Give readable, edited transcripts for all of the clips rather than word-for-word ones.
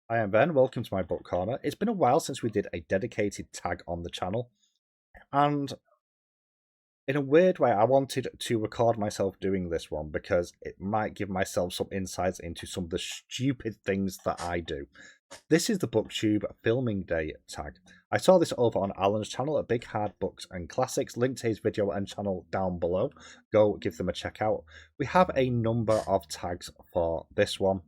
I am Ben, welcome to my book corner. It's been a while since we did a dedicated tag on the channel, and in a weird way, I wanted to record myself doing this one because it might give myself some insights into some of the stupid things that I do. This is the BookTube Filming Day Tag. I saw this over on Alan's channel at Big Hard Books and Classics. Link to his video and channel down below. Go give them a check out. We have a number of tags for this one.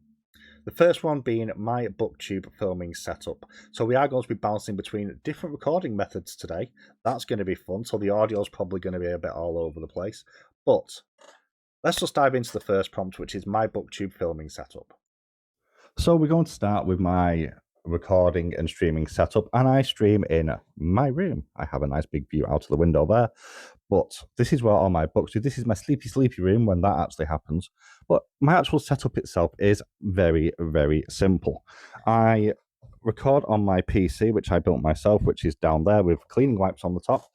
The first one being my BookTube filming setup. So we are going to be bouncing between different recording methods today. That's going to be fun. So the audio is probably going to be a bit all over the place. But let's just dive into the first prompt, which is my BookTube filming setup. So we're going to start with my recording and streaming setup, and I stream in my room. I have a nice big view out of the window there, but this is where all my books are. This is my sleepy room when that actually happens. But my actual setup itself is very, very simple. I record on my PC, which I built myself, which is down there with cleaning wipes on the top.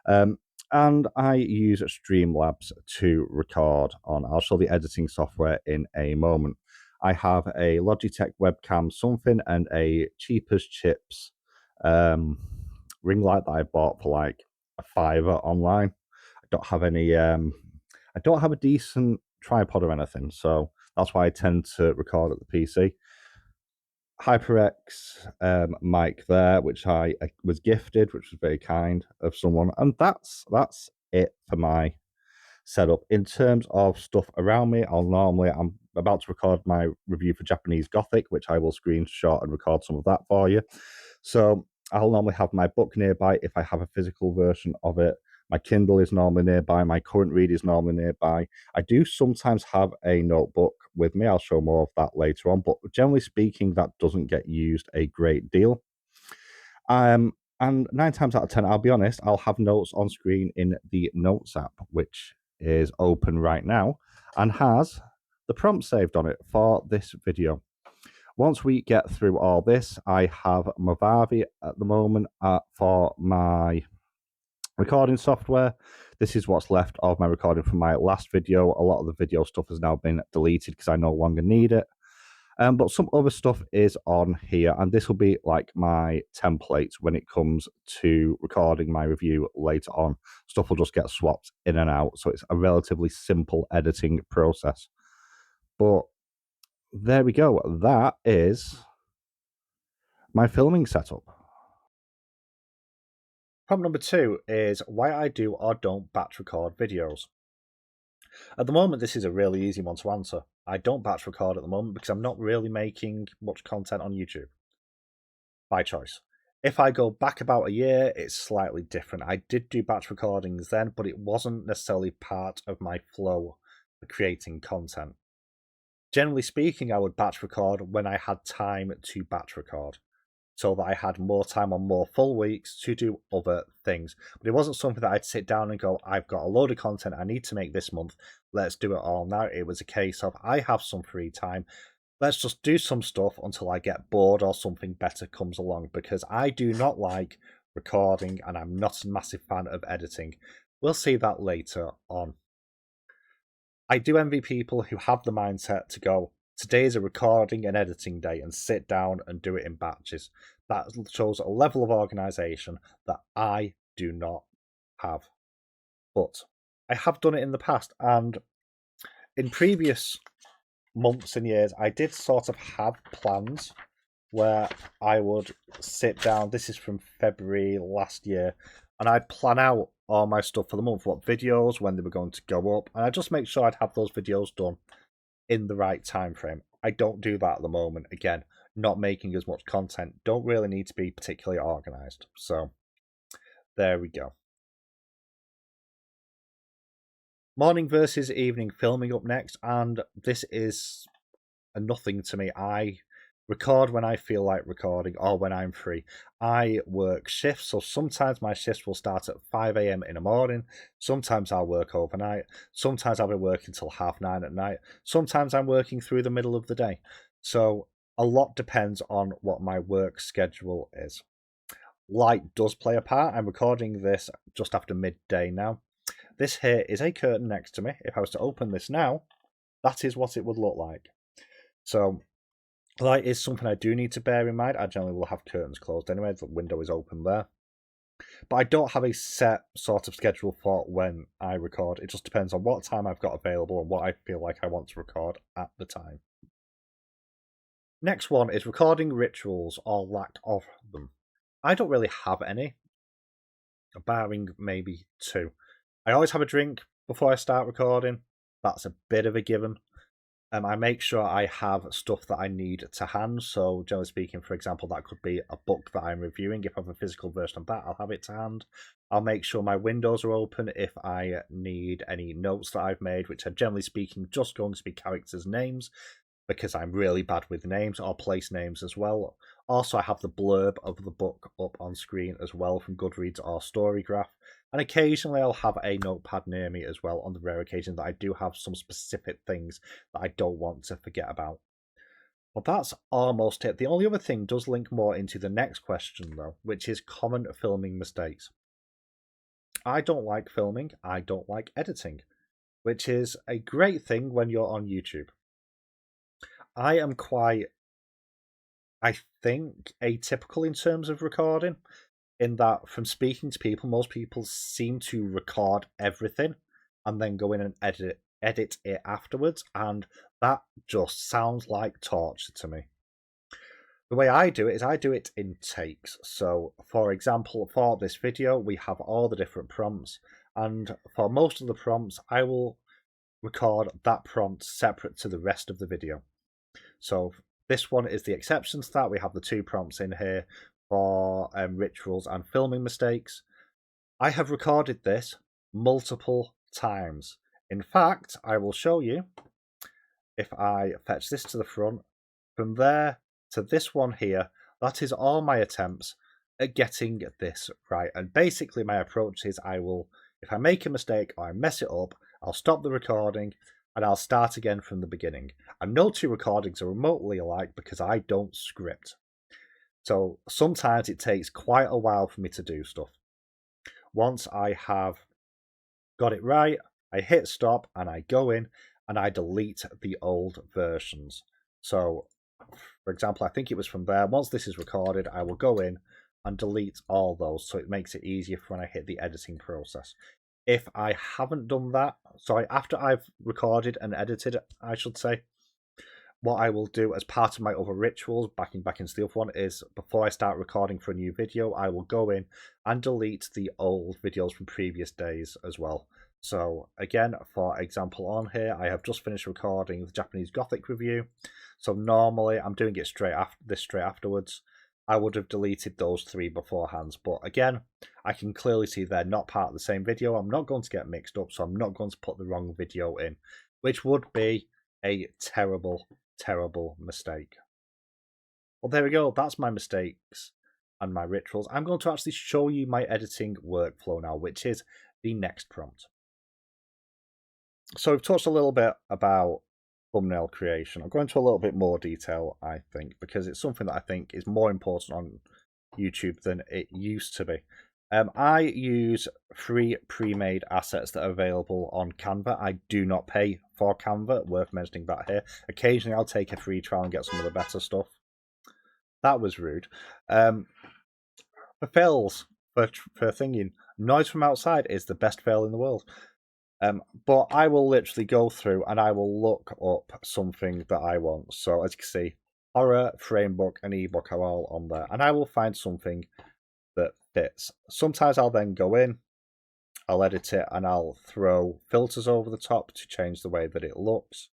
And I use Streamlabs to record on. I'll show the editing software in a moment. I have a Logitech webcam something and a cheap as chips ring light that I bought for like a $5 online. I don't have any I don't have a decent tripod or anything, so that's why I tend to record at the PC. HyperX mic there, which I was gifted, which was very kind of someone, and that's it for my setup. In terms of stuff around me, I'm about to record my review for Japanese Gothic, which I will screenshot and record some of that for you. So I'll normally have my book nearby if I have a physical version of it. My Kindle is normally nearby. My current read is normally nearby. I do sometimes have a notebook with me. I'll show more of that later on. But generally speaking, that doesn't get used a great deal. And 9 times out of 10, I'll be honest, I'll have notes on screen in the Notes app, which is open right now and has the prompt saved on it for this video. Once we get through all this, I have Movavi at the moment for my recording software. This is what's left of my recording from my last video. A lot of the video stuff has now been deleted because I no longer need it. But some other stuff is on here, and this will be like my templates when it comes to recording my review later on. Stuff will just get swapped in and out, so it's a relatively simple editing process. But there we go. That is my filming setup. Prompt number 2 is why I do or don't batch record videos. At the moment, this is a really easy one to answer. I don't batch record at the moment because I'm not really making much content on YouTube. By choice. If I go back about a year, it's slightly different. I did do batch recordings then, but it wasn't necessarily part of my flow for creating content. Generally speaking, I would batch record when I had time to batch record, so that I had more time on more full weeks to do other things. But it wasn't something that I'd sit down and go, I've got a load of content I need to make this month, let's do it all now. It was a case of, I have some free time, let's just do some stuff until I get bored or something better comes along, because I do not like recording and I'm not a massive fan of editing. We'll see that later on. I do envy people who have the mindset to go, today is a recording and editing day, and sit down and do it in batches. That shows a level of organisation that I do not have. But I have done it in the past, and in previous months and years, I did sort of have plans where I would sit down. This is from February last year, and I'd plan out all my stuff for the month, what videos, when they were going to go up, and I just make sure I'd have those videos done in the right time frame. I don't do that at the moment. Again, not making as much content, don't really need to be particularly organized. So there we go. Morning versus evening filming up next, and this is a nothing to me. I record when I feel like recording or when I'm free. I work shifts, so sometimes my shifts will start at 5 a.m. in the morning. Sometimes I'll work overnight. Sometimes I'll be working till 9:30 at night. Sometimes I'm working through the middle of the day. So a lot depends on what my work schedule is. Light does play a part. I'm recording this just after midday now. This here is a curtain next to me. If I was to open this now, that is what it would look like. So Light is something I do need to bear in mind. I generally will have curtains closed anyway, the window is open there. But I don't have a set sort of schedule for when I record. It just depends on what time I've got available and what I feel like I want to record at the time. Next one is recording rituals or lack of them. I don't really have any, barring maybe two. I always have a drink before I start recording. That's a bit of a given. I make sure I have stuff that I need to hand. So, generally speaking, for example, that could be a book that I'm reviewing. If I have a physical version of that, I'll have it to hand. I'll make sure my windows are open if I need any notes that I've made, which are generally speaking just going to be characters' names, because I'm really bad with names, or place names as well. Also, I have the blurb of the book up on screen as well from Goodreads or Storygraph. And occasionally I'll have a notepad near me as well on the rare occasion that I do have some specific things that I don't want to forget about. Well, that's almost it. The only other thing does link more into the next question, though, which is common filming mistakes. I don't like filming, I don't like editing, which is a great thing when you're on YouTube. I am quite, I think, atypical in terms of recording, in that from speaking to people, most people seem to record everything and then go in and edit it afterwards, and that just sounds like torture to me. The way I do it is I do it in takes. So, for example, for this video, we have all the different prompts, and for most of the prompts, I will record that prompt separate to the rest of the video. So this one is the exception to that. We have the two prompts in here for rituals and filming mistakes. I have recorded this multiple times. In fact, I will show you if I fetch this to the front. From there to this one here, that is all my attempts at getting this right. And basically my approach is if I make a mistake or I mess it up, I'll stop the recording and I'll start again from the beginning. And no two recordings are remotely alike because I don't script. So sometimes it takes quite a while for me to do stuff. Once I have got it right, I hit stop and I go in and I delete the old versions. So, for example, I think it was from there. Once this is recorded, I will go in and delete all those so it makes it easier for when I hit the editing process. If I haven't done that, sorry, after I've recorded and edited, I should say, what I will do as part of my other rituals, backing back into the other one, is before I start recording for a new video, I will go in and delete the old videos from previous days as well. So again, for example, on here, I have just finished recording the Japanese Gothic review. So normally I'm doing it straight afterwards. I would have deleted those three beforehand, but again, I can clearly see they're not part of the same video. I'm not going to get mixed up, so I'm not going to put the wrong video in, which would be a terrible, terrible mistake. Well, there we go. That's my mistakes and my rituals. I'm going to actually show you my editing workflow now, which is the next prompt. So we've talked a little bit about thumbnail creation. I'll go into a little bit more detail, I think, because it's something that I think is more important on YouTube than it used to be. I use free pre-made assets that are available on Canva. I do not pay for Canva, worth mentioning that here. Occasionally I'll take a free trial and get some of the better stuff. That was rude. For fails, for thinking, noise from outside is the best fail in the world. But I will literally go through and I will look up something that I want. So as you can see, horror, framebook, and ebook are all on there. And I will find something that fits. Sometimes I'll then go in, I'll edit it, and I'll throw filters over the top to change the way that it looks.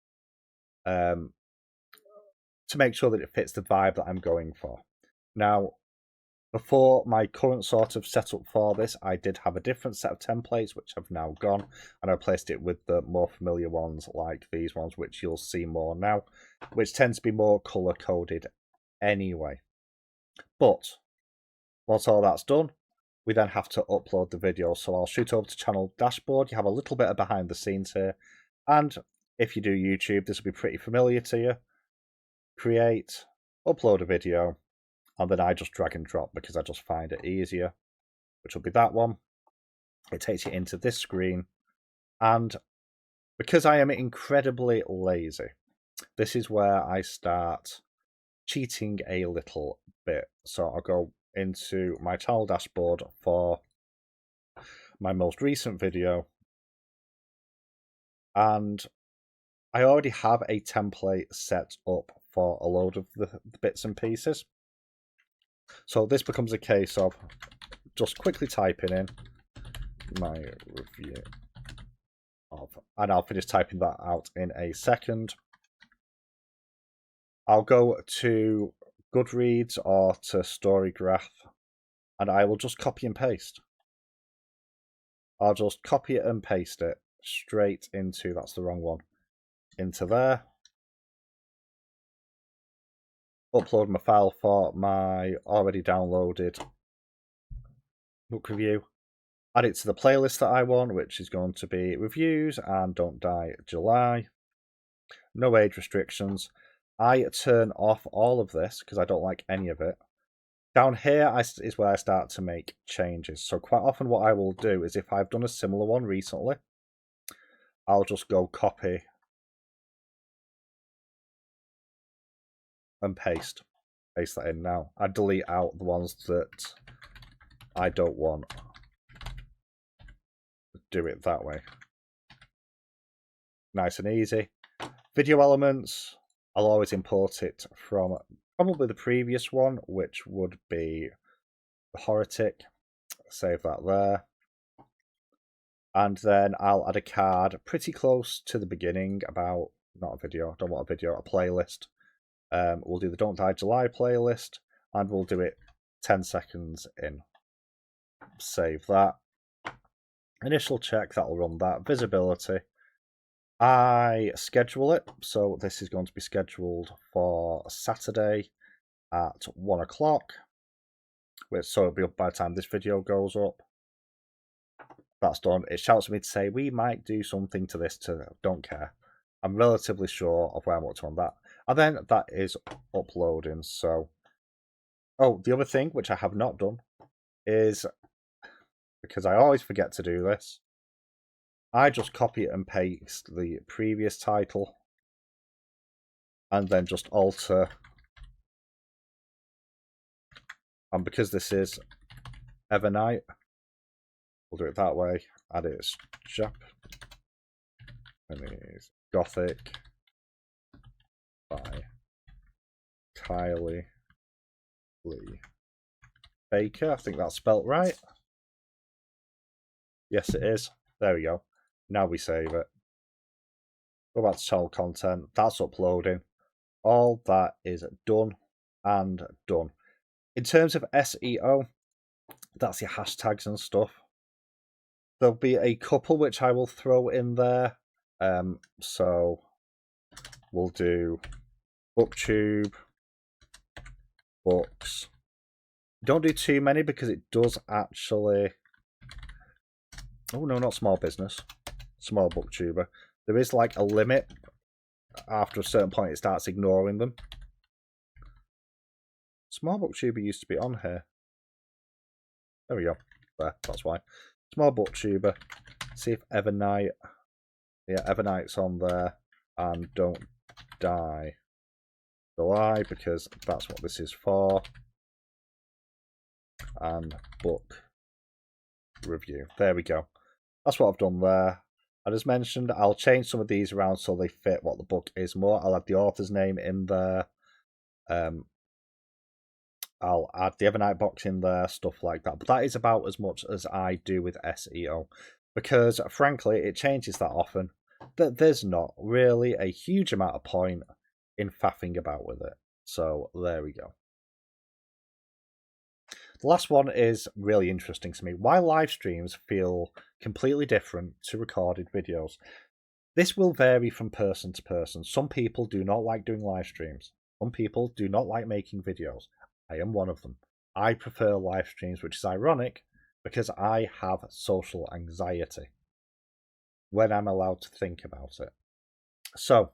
To make sure that it fits the vibe that I'm going for. Now, before my current sort of setup for this, I did have a different set of templates, which have now gone, and I replaced it with the more familiar ones like these ones, which you'll see more now, which tend to be more color-coded anyway. But once all that's done, we then have to upload the video. So I'll shoot over to channel dashboard. You have a little bit of behind the scenes here, and if you do YouTube, this will be pretty familiar to you. Create, upload a video, and then I just drag and drop because I just find it easier, which will be that one. It takes you into this screen, and because I am incredibly lazy, this is where I start cheating a little bit. So I'll go into my tile dashboard for my most recent video, and I already have a template set up for a load of the bits and pieces. So this becomes a case of just quickly typing in my review of, and I'll finish typing that out in a second. I'll go to Goodreads or to Storygraph, and I will just copy and paste. I'll just copy it and paste it straight into, that's the wrong one, into there. Upload my file for my already downloaded book review. Add it to the playlist that I want, which is going to be reviews and Don't Die July. No age restrictions. I turn off all of this because I don't like any of it. Down here is where I start to make changes. So quite often what I will do is if I've done a similar one recently, I'll just go copy and paste that in now. I delete out the ones that I don't want. Do it that way. Nice and easy. Video elements, I'll always import it from probably the previous one, which would be the Horatic. Save that there. And then I'll add a card pretty close to the beginning about, not a video, don't want a video, a playlist. We'll do the Don't Die July playlist, and we'll do it 10 seconds in. Save that. Initial check, that'll run that. Visibility. I schedule it, so this is going to be scheduled for Saturday at 1 o'clock. So it'll be up by the time this video goes up. That's done. It shouts at me to say, we might do something to this, don't care. I'm relatively sure of where I'm up to on that. And then that is uploading. So, oh, the other thing, which I have not done, is, because I always forget to do this, I just copy and paste the previous title and then just alter. And because this is Evernight, we'll do it that way. Add it as Japanese Gothic by Kylie Lee Baker. I think that's spelt right. Yes, it is. There we go. Now we save it. Go back to channel content. That's uploading. All that is done and done. In terms of SEO, that's your hashtags and stuff. There'll be a couple which I will throw in there. So we'll do BookTube, books. Don't do too many because it does actually... Oh no, not small business. Small booktuber. There is like a limit. After a certain point, it starts ignoring them. Small booktuber used to be on here. There we go. There, that's why. Small booktuber. See if Evernight. Yeah, Evernight's on there. And Don't Die July, because that's what this is for. And book review. There we go. That's what I've done there. And as mentioned, I'll change some of these around so they fit what the book is more. I'll add the author's name in there. I'll add the Evernight box in there, stuff like that. But that is about as much as I do with SEO. Because, frankly, it changes that often that there's not really a huge amount of point in faffing about with it. So, there we go. The last one is really interesting to me. Why live streams feel completely different to recorded videos. This will vary from person to person. Some people do not like doing live streams. Some people do not like making videos. I am one of them. I prefer live streams, which is ironic because I have social anxiety when I'm allowed to think about it. So,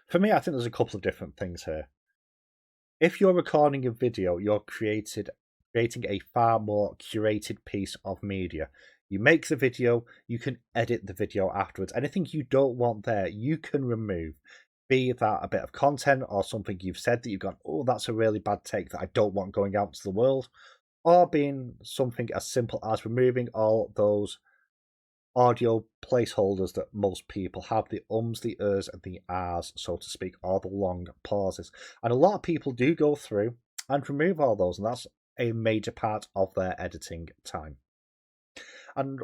for me, I think there's a couple of different things here. If you're recording a video, you're creating a far more curated piece of media. You make the video, you can edit the video afterwards. Anything you don't want there, you can remove. Be that a bit of content or something you've said that you've gone, oh, that's a really bad take that I don't want going out to the world, or being something as simple as removing all those audio placeholders that most people have, the ums, the ers, and the ahs, so to speak, or the long pauses. And a lot of people do go through and remove all those, and that's a major part of their editing time. And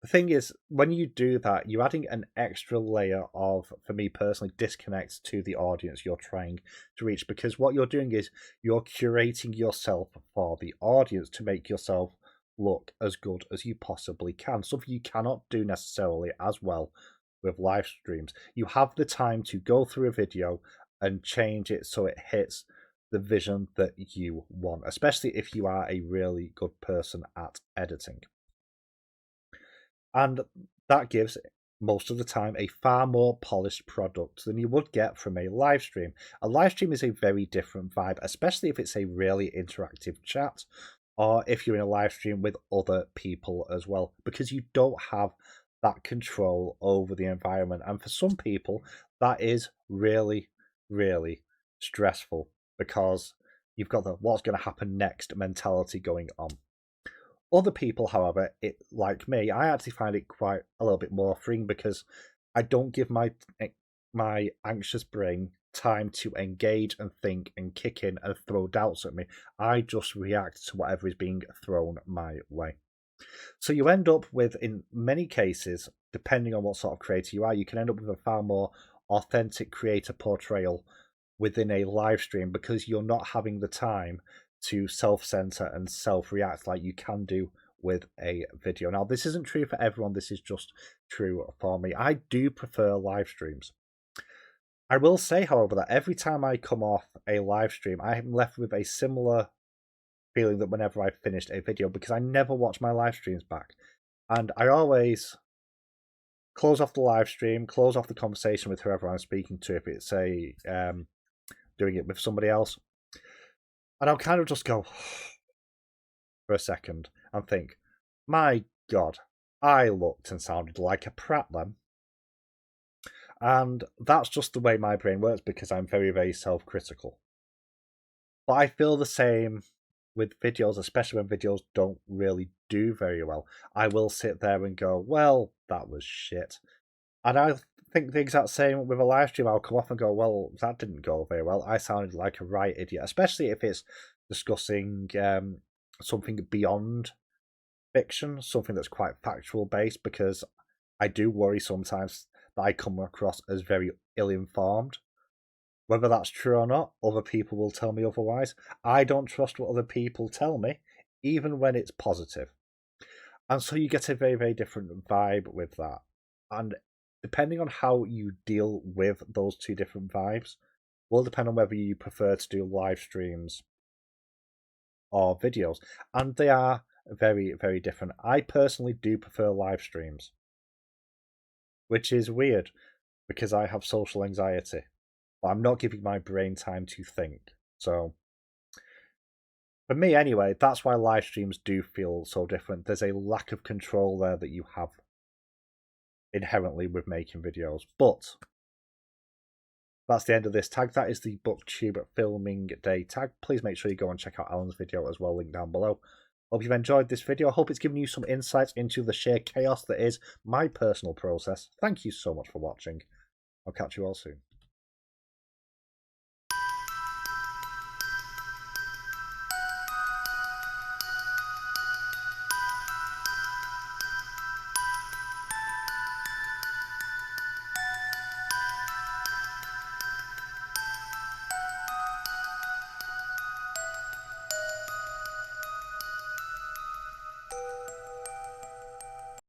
the thing is, when you do that, you're adding an extra layer of, for me personally, disconnect to the audience you're trying to reach, because what you're doing is you're curating yourself for the audience to make yourself look as good as you possibly can. Something you cannot do necessarily as well with live streams. You have the time to go through a video and change it so it hits the vision that you want, especially if you are a really good person at editing. And that gives, most of the time, a far more polished product than you would get from a live stream. A live stream is a very different vibe, especially if it's a really interactive chat, or if you're in a live stream with other people as well, because you don't have that control over the environment. And for some people, that is really, really stressful, because you've got the what's going to happen next mentality going on. Other people, however, like me, I actually find it quite a little bit more freeing, because I don't give my anxious brain time to engage and think and kick in and throw doubts at me. I just react to whatever is being thrown my way. So you end up with, in many cases, depending on what sort of creator you are, you can end up with a far more authentic creator portrayal within a live stream, because you're not having the time to self-censor and self-react like you can do with a video. Now, this isn't true for everyone. This is just true for me. I do prefer live streams. I will say, however, that every time I come off a live stream, I am left with a similar feeling that whenever I've finished a video, because I never watch my live streams back. And I always close off the live stream, close off the conversation with whoever I'm speaking to, if it's a doing it with somebody else. And I'll kind of just go for a second and think, my God, I looked and sounded like a prat then. And that's just the way my brain works, because I'm very, very self-critical. But I feel the same with videos, especially when videos don't really do very well. I will sit there and go, well, that was shit. And I think the exact same with a live stream. I'll come off and go, well, that didn't go very well. I sounded like a right idiot, especially if it's discussing something beyond fiction, something that's quite factual based, because I do worry sometimes that I come across as very ill-informed. Whether that's true or not, other people will tell me otherwise. I don't trust what other people tell me, even when it's positive. And so you get a very, very different vibe with that. And depending on how you deal with those two different vibes will depend on whether you prefer to do live streams or videos. And they are very, very different. I personally do prefer live streams, which is weird because I have social anxiety. But I'm not giving my brain time to think. So for me anyway, that's why live streams do feel so different. There's a lack of control there that you have inherently with making videos. But that's the end of this tag. That is the BookTube Filming Day Tag. Please make sure you go and check out Alan's video as well, link down below. Hope you've enjoyed this video. I hope it's given you some insights into the sheer chaos that is my personal process. Thank you so much for watching. I'll catch you all soon.